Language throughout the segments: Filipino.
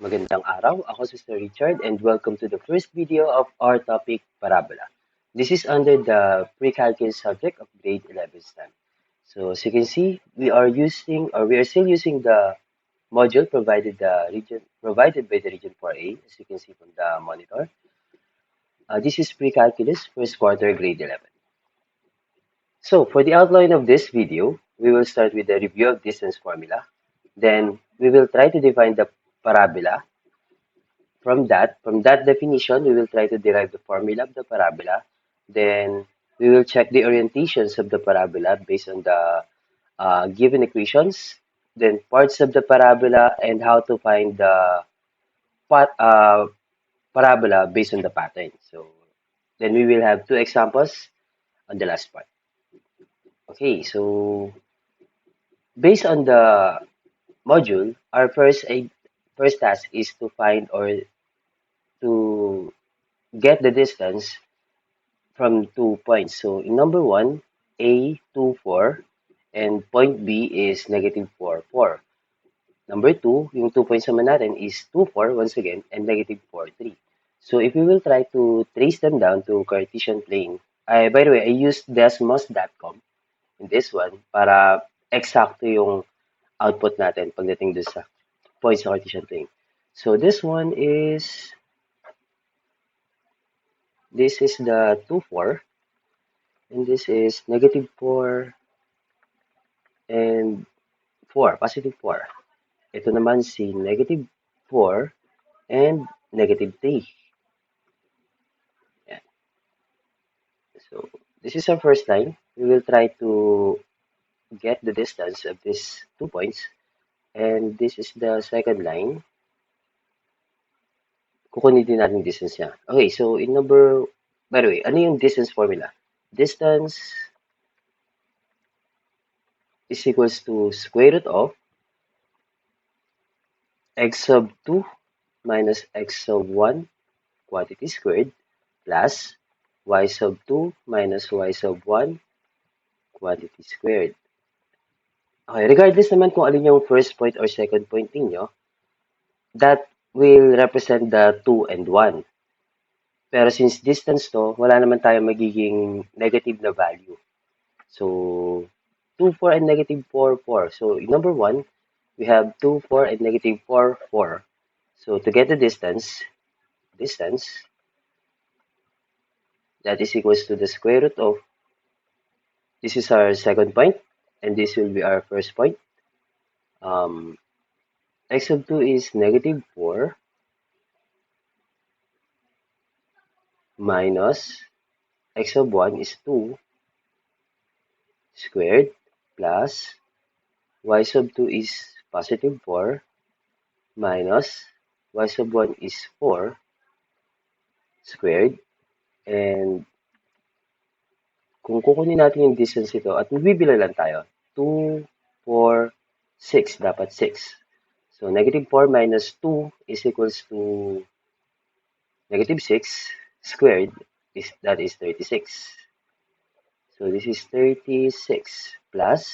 Magandang araw, ako si Sir Richard and welcome to the first video of our topic, Parabola. This is under the Precalculus subject of grade 11 STEM. So as you can see, we are still using the module provided by the region 4A, as you can see from the monitor. This is Precalculus first quarter grade 11. So for the outline of this video, we will start with a review of distance formula. Then we will try to define the parabola. From that definition, we will try to derive the formula of the parabola. Then we will check the orientations of the parabola based on the given equations. Then parts of the parabola and how to find the pa- uh, parabola based on the pattern. So then we will have two examples on the last part. Okay, so based on the module, our first task is to find or to get the distance from 2 points. So in number one, A 2, 4, and point B is negative 4, 4. Number two, yung 2 points naman natin is 2, 4 once again, and negative 4, 3. So if we will try to trace them down to Cartesian plane, by the way, I used desmos.com in this one para eksakto yung output natin pagdating doon sa points sa Cartesian plane. So this is the 2, 4, and this is negative 4 and 4, positive 4. Ito naman si negative 4 and negative 3. Yan. So, this is our first line. We will try to get the distance of these 2 points. And this is the second line. Kukunin din natin distance niya. Okay, so by the way, ano yung distance formula? Distance is equals to square root of x sub 2 minus x sub 1 quantity squared plus y sub 2 minus y sub 1 quantity squared. Okay, regardless naman kung alin yung first point or second point ninyo, that will represent the 2 and 1. Pero since distance to, wala naman tayo magiging negative na value. So, 2, 4, and negative 4, 4. So, in number 1, we have 2, 4, and negative 4, 4. So, to get the distance, that is equals to the square root of, this is our second point, and this will be our first point. X sub 2 is negative 4 minus x sub 1 is 2 squared plus y sub 2 is positive 4 minus y sub 1 is 4 squared. And kung kukunin natin yung distance ito at magbibila lang tayo, 2, 4, 6, dapat 6. So, negative 4 minus 2 is equals to negative 6 squared, that is 36. So, this is 36 plus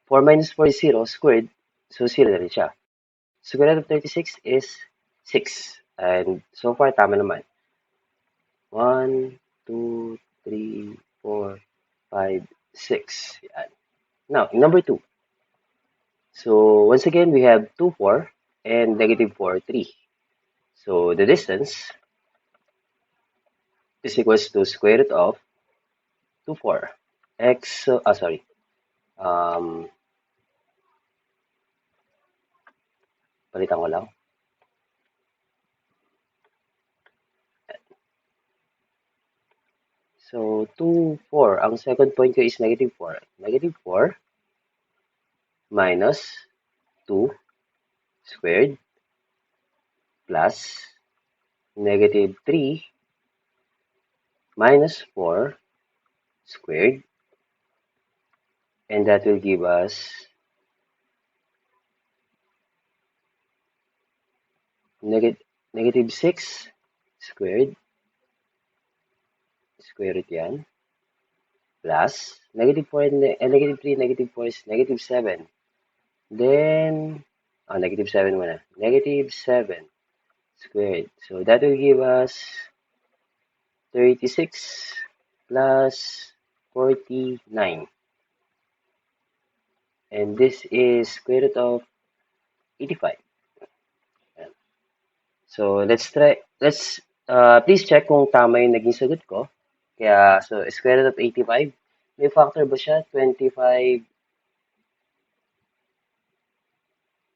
4 minus 4 is 0 squared, so 0 na rin siya. Square root of 36 is 6. And so far, tama naman. 1, 2, 3, 4, 5, 6. Yan. Now, in number 2. So, once again, we have 2, 4 and negative 4, 3. So, the distance is equals to square root of 2, 4. Palitan ko lang. So, 2, 4. Ang second point ko is negative 4. Negative 4 minus 2 squared plus negative 3 minus 4 squared. And that will give us negative 6 squared. Square root yan. Plus negative 4 and negative 3, negative 4 is negative 7. Then negative 7 muna. Negative 7 squared. So that will give us 36 plus 49. And this is square root of 85. Ayan. So please check kung tama yung naging sagot ko. Kaya, so square root of 85. May factor ba siya? 25,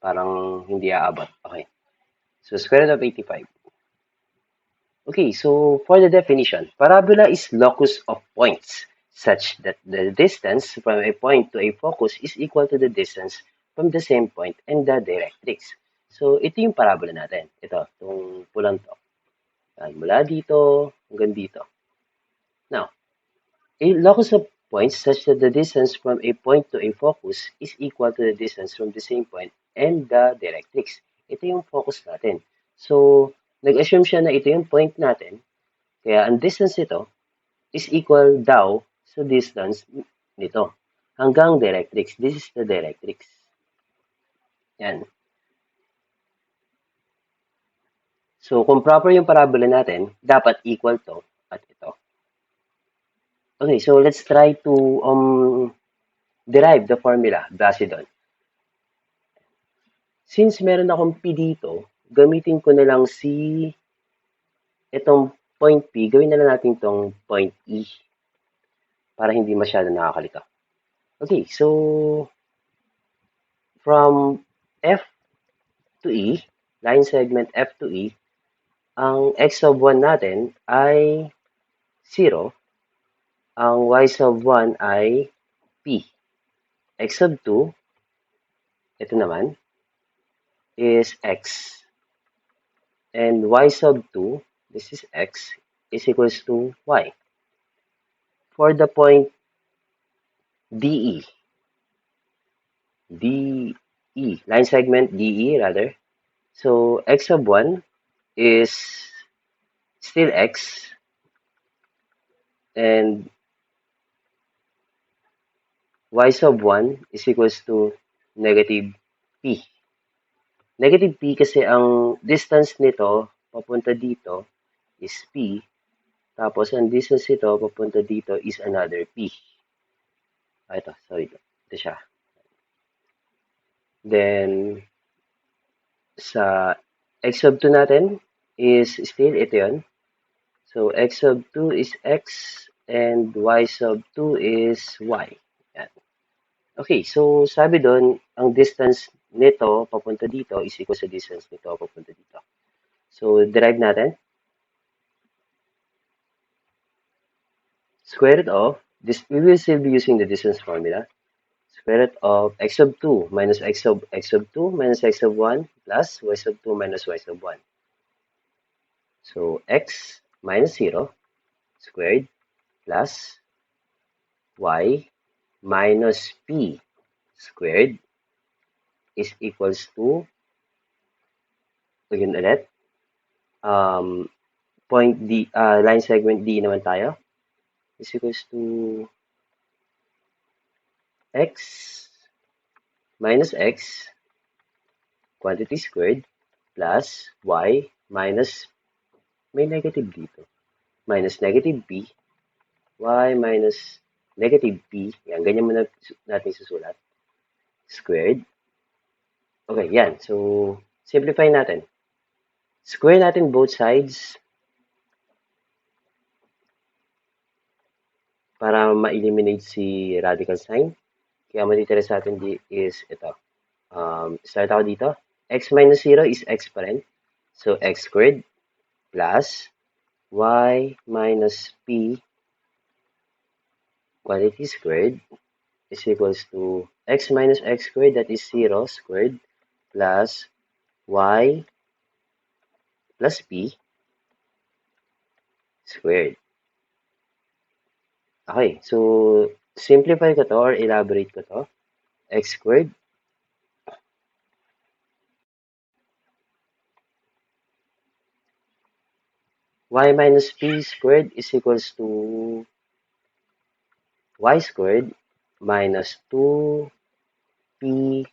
parang hindi aabot. Okay. So square root of 85. Okay, so for the definition, parabola is locus of points such that the distance from a point to a focus is equal to the distance from the same point and the directrix. So ito yung parabola natin. Ito, itong pulang to. Yan, mula dito hanggang dito. Now, a locus of points such that the distance from a point to a focus is equal to the distance from the same point and the directrix. Ito yung focus natin. So, nag-assume siya na ito yung point natin. Kaya ang distance nito is equal daw sa distance nito hanggang directrix. This is the directrix. Yan. So, kung proper yung parabola natin, dapat equal to at ito. Okay, so let's try to derive the formula base doon. Since meron akong P dito, gamitin ko na lang itong point P, gawin na lang natin itong point E para hindi masyado nakakalito. Okay, so from F to E, line segment F to E, ang x sub 1 natin ay 0, ang y sub 1 ay P. X sub 2, ito naman, is x. And y sub 2, this is x, is equals to y. For the point DE, line segment DE rather, so x sub 1 is still x, and y sub 1 is equals to negative p. Negative p kasi ang distance nito papunta dito is p, tapos ang distance nito papunta dito is another p. Ito, sorry. Ito siya. Then, sa x sub 2 natin is still ito yun. So, x sub 2 is x and y sub 2 is y. Yan. Okay, so sabi doon, ang distance nito papunta dito is equal sa distance nito papunta dito. So, derive natin. Square root of, we will still be using the distance formula. Square root of x sub 2 minus x sub 2 minus x sub 1 plus y sub 2 minus y sub 1. So, x minus 0 squared plus y minus p squared is equals to, again ulit, point D, line segment D naman tayo, is equals to x minus x quantity squared plus y minus, may negative dito, minus negative p, y minus negative p, yan, ganyan muna natin susulat, squared. Okay, yan. So, simplify natin. Square natin both sides para ma-eliminate si radical sign. Kaya matitira sa atin is ito. Start ako dito. X minus 0 is x pa rin. So, x squared plus y minus p quantity squared is equals to x minus x squared, that is 0 squared, plus y plus p squared. Okay, so simplify ko to or elaborate ko to. X squared y minus p squared is equals to y squared minus 2py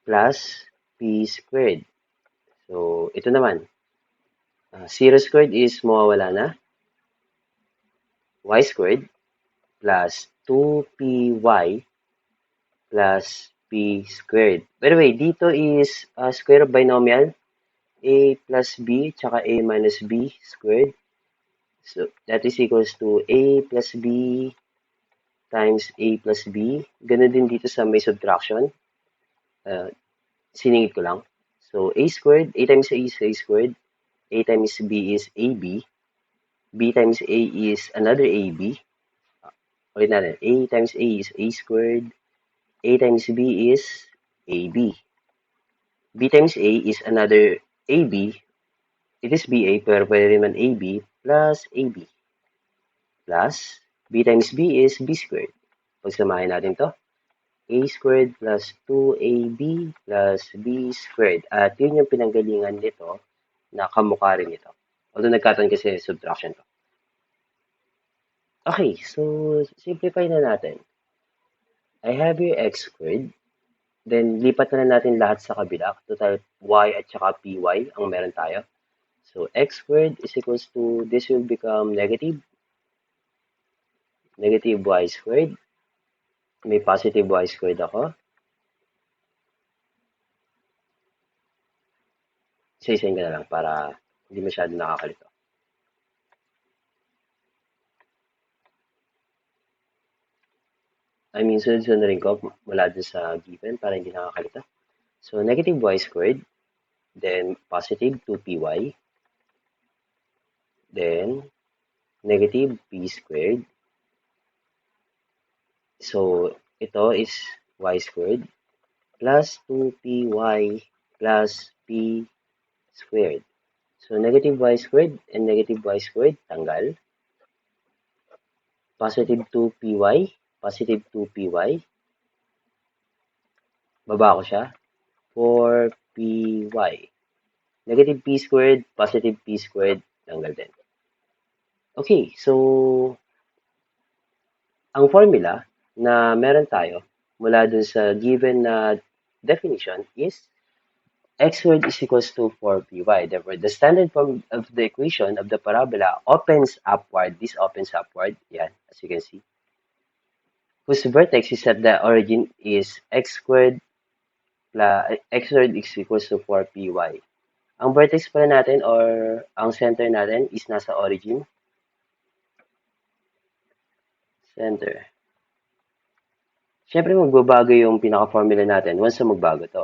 plus p squared. So, ito naman. 0 squared is mawawala na. Y squared plus 2py plus p squared. By the way, dito is square of binomial a plus b tsaka a minus b squared. So, that is equals to a plus b times a plus b. Ganun din dito sa may subtraction. Siningit ko lang. So, a squared, a times a is a squared, a times b is ab, b times a is another ab. Ulit natin, a times a is a squared, a times b is ab. B times a is another ab, it is ba, pero pwede rin man ab plus ab. Plus, b times b is b squared. Pagsamahin natin to, a squared plus 2ab plus b squared. At yun yung pinanggalingan nito na kamukha rin ito. Although nagkataon kasi subtraction to. Okay, so simplify na natin. I have here x squared. Then, lipat na natin lahat sa kabila. Total, y at saka py ang meron tayo. So, x squared is equals to, this will become negative y squared. May positive y squared ako. Isa-isayin ka na lang para hindi masyado nakakalito. I mean, sunod-sunod na rin ko mula dun sa given para hindi nakakalito. So, negative y squared, then positive 2py, then negative p squared. So, ito is y squared plus 2py plus p squared. So, negative y squared and negative y squared, tanggal. Positive 2py, positive 2py. Baba ko siya. 4py. Negative p squared, positive p squared, tanggal din. Okay, so, ang formula na meron tayo mula dun sa given na definition is x squared is equals to 4py. Therefore, the standard form of the equation of the parabola opens upward. This opens upward, yan, as you can see, whose vertex is at the origin is x squared plus x squared is equals to 4py. Ang vertex pala natin or ang center natin is nasa origin. Center. Siyempre, magbabago yung pinaka-formula natin once na magbago to.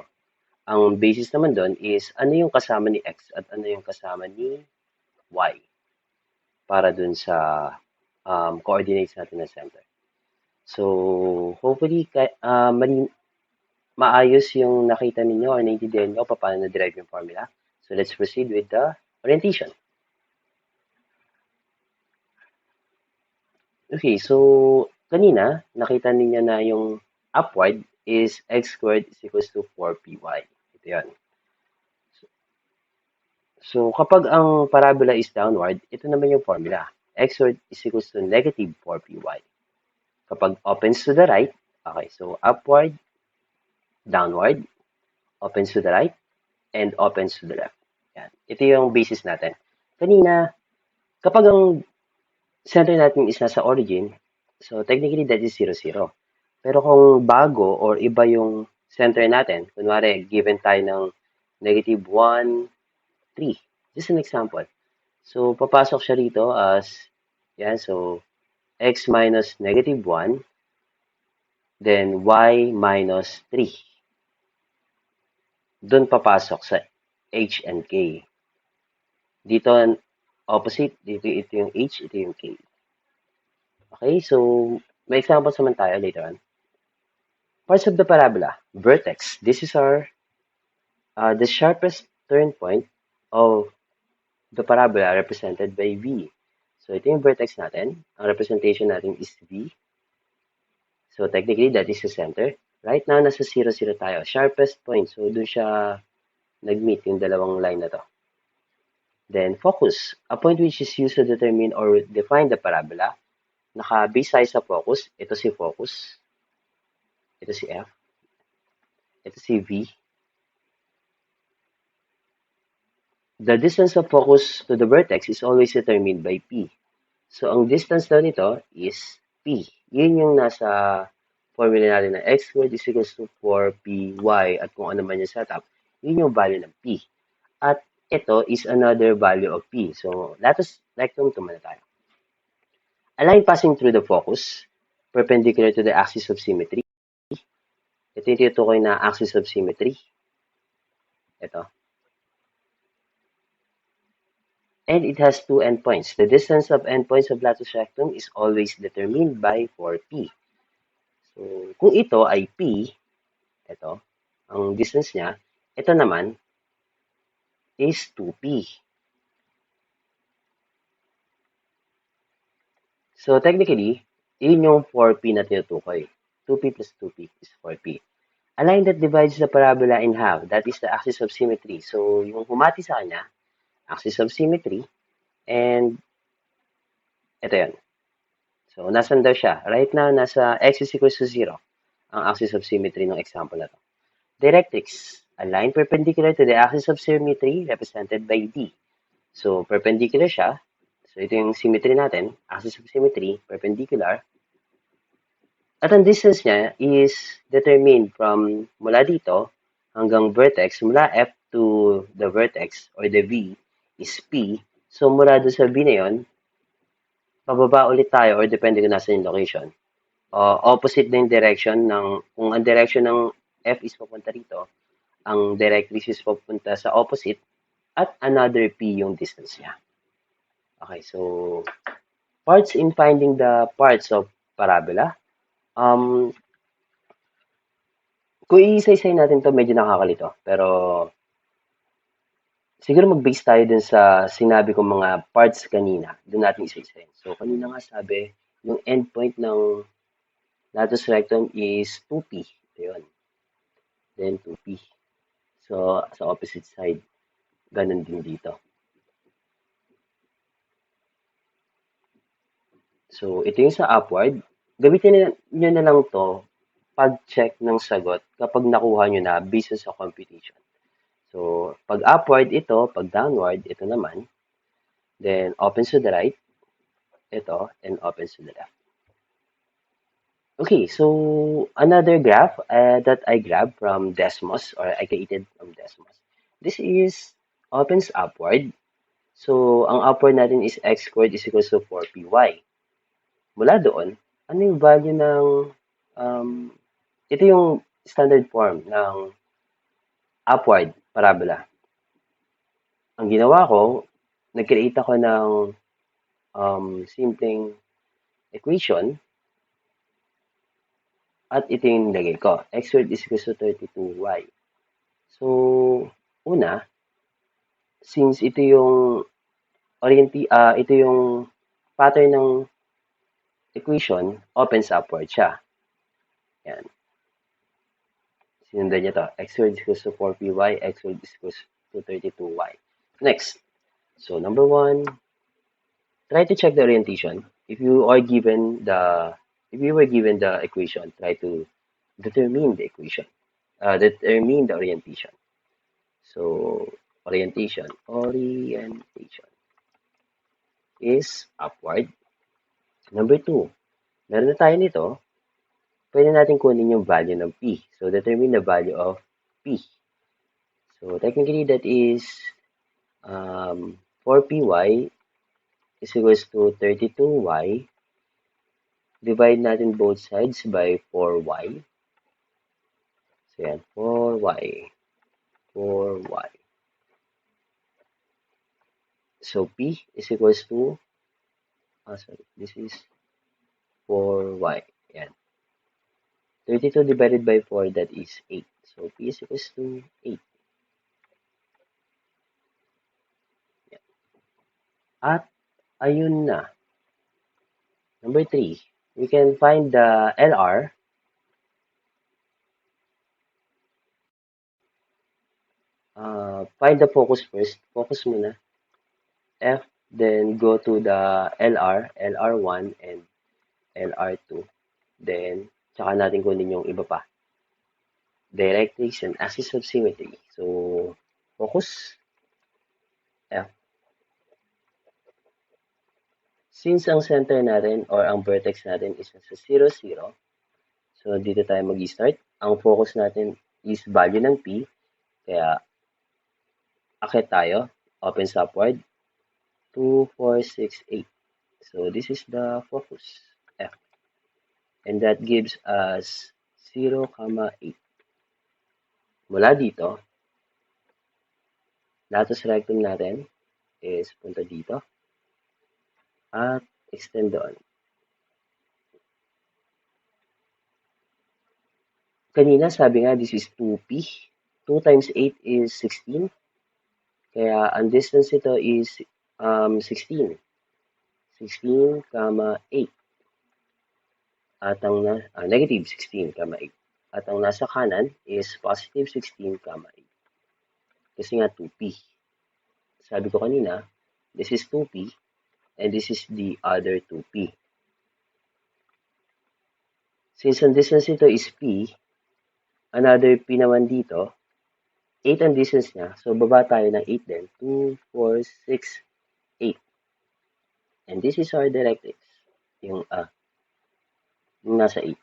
Ang basis naman doon is ano yung kasama ni x at ano yung kasama ni y para dun sa coordinates natin ng center. So, hopefully, maayos yung nakita ninyo or naintindihan nyo paano na-derive yung formula. So, let's proceed with the orientation. Okay, so kanina, nakita ninyo na yung upward is x squared is equals to 4py. Ito yan. So, kapag ang parabola is downward, ito naman yung formula. X squared is equals to negative 4py. Kapag opens to the right, okay, so upward, downward, opens to the right, and opens to the left. Yan. Ito yung basis natin. Kanina, kapag ang center natin is nasa origin, so technically that is 0, 0. Pero kung bago or iba yung center natin, kunwari, given tayo ng negative 1, 3. Just an example. So, papasok siya rito as, yan, so, x minus negative 1, then y minus 3. Doon papasok sa h and k. Dito, opposite, dito ito yung h, ito yung k. Okay, so, may examples naman tayo later on. Parts of the parabola, vertex. This is our, the sharpest turn point of the parabola represented by V. So, ito yung vertex natin. Ang representation natin is V. So, technically, that is the center. Right now, nasa 0, 0 tayo. Sharpest point. So, doon siya nag-meet yung dalawang line na to. Then, focus. A point which is used to determine or define the parabola. Naka-base tayo sa focus. Ito si focus. Ito si F. Ito si V. The distance of focus to the vertex is always determined by P. So, ang distance daw nito is P. Yun yung nasa formula natin na x squared is equals to 4py at kung ano man yung setup, yun yung value ng P. At ito is another value of P. So, latus rectum to muna tayo. A line passing through the focus, perpendicular to the axis of symmetry. Ito yung tinutukoy na axis of symmetry. Ito. And it has two endpoints. The distance of endpoints of latus rectum is always determined by 4p. So, kung ito ay p, ito, ang distance niya, ito naman is 2p. So, technically, yun yung 4p na tinutukoy. 2p plus 2p is 4p. A line that divides the parabola in half, that is the axis of symmetry. So, yung humati sa kanya, axis of symmetry, and ito yun. So, nasan daw siya? Right now, nasa x is equals to 0, ang axis of symmetry ng example na to. Directrix, a line perpendicular to the axis of symmetry represented by D. So, perpendicular siya. So, ito yung symmetry natin, axis of symmetry, perpendicular. At ang distance niya is determined from mula dito hanggang vertex, mula F to the vertex or the V is P. So, mula doon sa V na yun, pababa ulit tayo or depende kung nasa yung location. Opposite na yung direction ng, kung ang direction ng F is papunta rito, ang directrix is papunta sa opposite at another P yung distance niya. Okay, so parts in finding the parts of parabola. Kung iisa-isay natin to medyo nakakalito. Pero siguro mag-base tayo dun sa sinabi kong mga parts kanina. Doon natin isa-isayin. So kanina nga sabi, yung endpoint ng latus rectum is 2p. Ito yun. Then 2p. So sa opposite side, ganun din dito. So ito yung sa upward. Gamitin nyo na lang to pag-check ng sagot kapag nakuha nyo na based sa computation. So, pag upward ito, pag downward, ito naman. Then, opens to the right, ito, and opens to the left. Okay, so another graph that I grabbed from Desmos, or I created from Desmos. This is opens upward. So, ang upward natin is x squared is equals to 4py. Mula doon, ano yung value ng ito yung standard form ng upward parabola. Ang ginawa ko, nag-create ako ng simpleng equation at ito yung nilagay ko. X squared is equals to 32y. So, una, since ito yung ito yung pattern ng equation, opens upward siya. Yan. Sinundan niya to. X squared is equals to 4py, x squared is equals to 32y. Next. So, number 1, try to check the orientation. If you were given the equation, try to determine the equation. Determine the orientation. So, orientation is upward. Number 2, meron na tayo nito, pwede natin kunin yung value ng P. So, determine the value of P. So, technically, that is 4py is equals to 32y. Divide natin both sides by 4y. So, yan, 4y. So, P is equals to, this is 4y. Yan. 32 divided by 4, that is 8. So, P is equals to 8. Yan. At, ayun na. Number 3, we can find the LR. Find the focus first. Focus muna. F, then go to the LR, LR1 and LR2. Then, tsaka natin kunin yung iba pa. Directrix and axis of symmetry. So, focus. Since ang center natin or ang vertex natin is nasa 0, 0, so dito tayo mag-start. Ang focus natin is value ng P, kaya akit tayo, opens upward, 2, 4, 6, 8. So this is the focus, F. And that gives us 0, 8. Mula dito, latus rectum natin is punta dito at extend doon. Kanina sabi nga this is 2P. 2 times 8 is 16. Kaya ang distance ito is 16. 16, 8. At ang negative 16, 8. At ang nasa kanan is positive 16, 8. Kasi nga 2P. Sabi ko kanina, this is 2P and this is the other 2P. Since ang distance nito is P, another P naman dito, 8 ang distance niya. So, baba tayo ng 8 din. 2, 4, 6, 8. And this is our directrix. Yung nasa 8.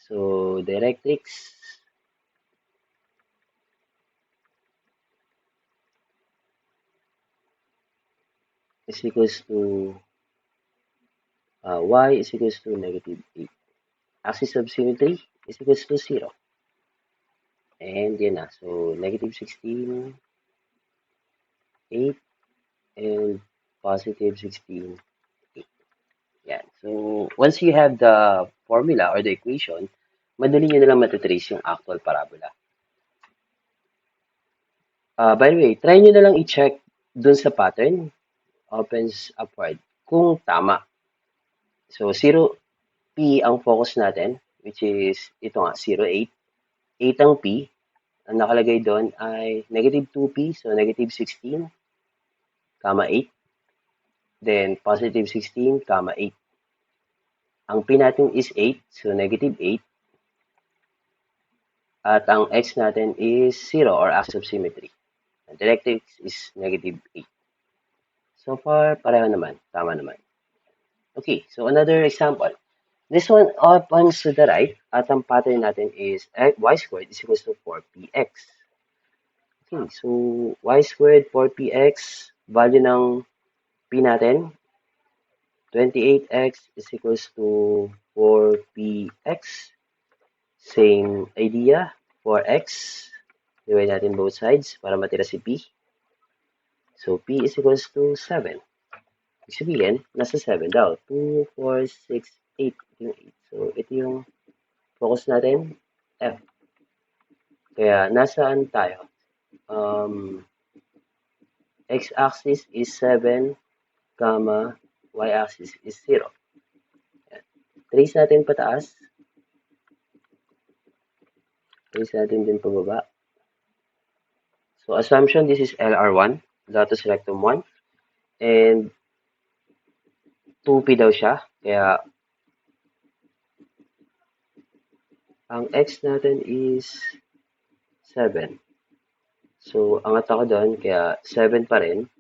So, directrix is equals to y is equals to negative 8. Axis of symmetry is equals to 0. And yan na. So, negative 16, 8, and positive 16, 8. Yan. So, once you have the formula or the equation, madali nyo na lang matitrace yung actual parabola. By the way, try nyo na lang i-check dun sa pattern, opens upward, kung tama. So, 0P ang focus natin, which is, ito nga, 0, 8. 8 ang P. Ang nakalagay doon ay negative 2P, so negative 16, 8. Then, positive 16, 8. Ang P natin is 8, so negative 8. At ang X natin is 0 or axis of symmetry. Ang directrix is negative 8. So far, pareho naman. Tama naman. Okay, so another example. This one opens to the right at ang pattern natin is y squared is equals to 4px. Okay, so y squared 4px, value ng p natin, 28x is equals to 4px. Same idea, 4x. Divide natin both sides para matira si p. So p is equals to 7. Ibig sabihin, nasa 7 daw. 2, 4, 6, 8. Ito yung 8. So, ito yung focus natin, F. Kaya, nasaan tayo? X-axis is 7, y-axis is 0. Trace natin pataas. Trace natin din pababa. So, assumption, this is LR1, latus rectum 1. And 2P daw siya. Kaya, ang X natin is 7. So, angat ako doon, kaya 7 pa rin,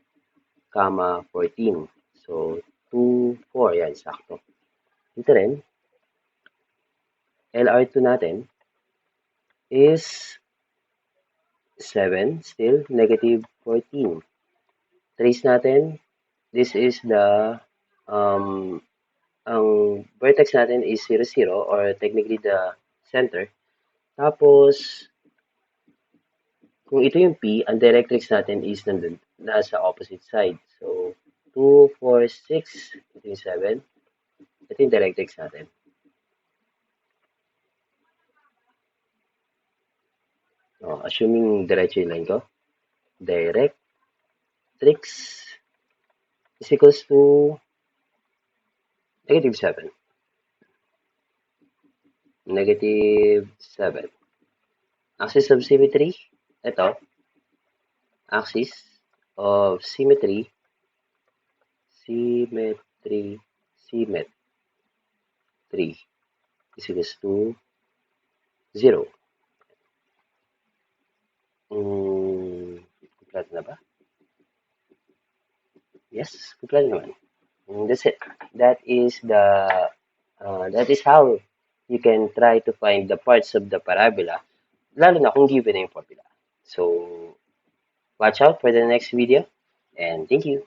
14. So, 2, 4, yan, sakto. Dito rin, LR2 natin is 7, still, negative 14. Trace natin, this is the, ang vertex natin is 0, 0, or technically the center. Tapos, kung ito yung P, ang directrix natin is nandun, nasa opposite side. So, 2, 4, 6, ito yung 7. Ito yung directrix natin. Assuming diretso yung line ko, directrix is equals to negative 7. Negative 7. Axis of symmetry, ito, axis of symmetry, symmetry is equals to 0. Complete na ba? yes, kumpleto naman. That's it. That is the that is how you can try to find the parts of the parabola, lalo na kung given na yung formula. So, watch out for the next video, and thank you.